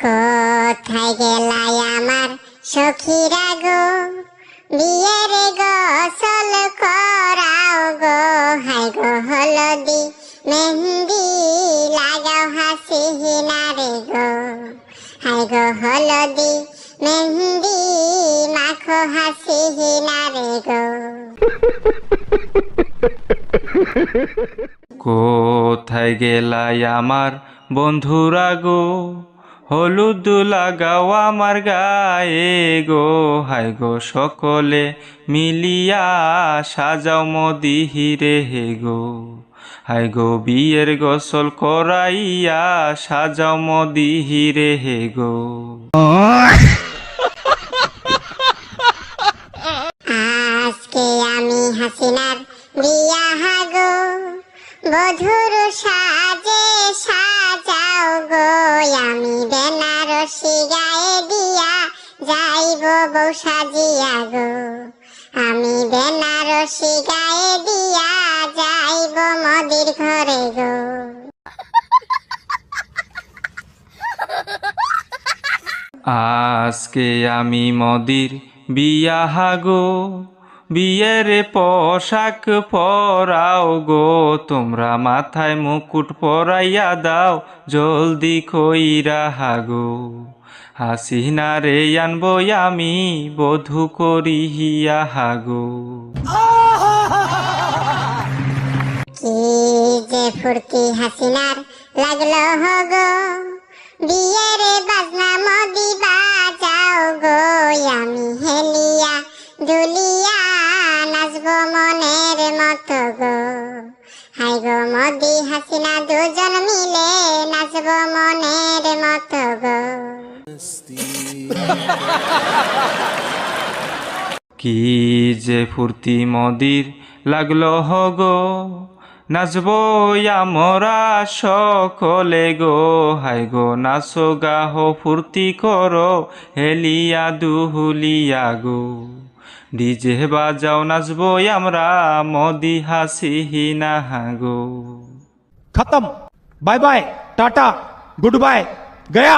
কোথায় গেলাই আমার সখীরা গো, বিয়ের গোসল করাও গো, হাই গো হলদি মেহেন্দি লাগাও হাসিনা রে গো, হাই গো হলদি মেহেন্দি মাখো হাসিনা রে গো। কোথায় গেলাই আমার বন্ধুরা গো, হলুদ লাগাও আমার গায়ে গো, হাই গো সকলে মিলিয়া সাজাও মদিহিরে হে গো, হাই গো বিয়ের গোসল করাইয়া সাজাও মদিহিরে হে গো। আজকে আমি হাসিনার বিয়া হাগো, বধুর সাজে সাজাও গো, আমি বেনারসি গায়ে দিয়া যাইব বউ সাজিয়া গো, আমি বেনারসি গায়ে দিয়া যাইব মদির ঘরে গো। আজকে আমি মদির বিয়া হাগো, বিয়ের পোশাক পরাও গো, তোমরা মাথায় মুকুট পরাইয়া দাও জলদি কইরা হাগো, হাসিনা রে আনবো আমি বধূ করিয়া হাগো। কি যে ফুর্তি হাসিনার লাগলো গো, বিয়ের বাজনা মদি বাজাও গো, আমি হেলিয়া দুলিয়া নাচবো মনের মতো গো, হাই গো মদি হাসিনা দুজন মিলে নাচবো মনের মতো গো। কি যে ফুর্তি মদির লাগলো গো, নাচবো আমরা সকলে গো, হাই গো নাচো গাহো ফুর্তি করো হেলিয়া দুহুলিয়া গো, ডিজে বাজাও নাচবো আমরা মদি হাসিনা গো। खत्म। Bye bye tata goodbye गया।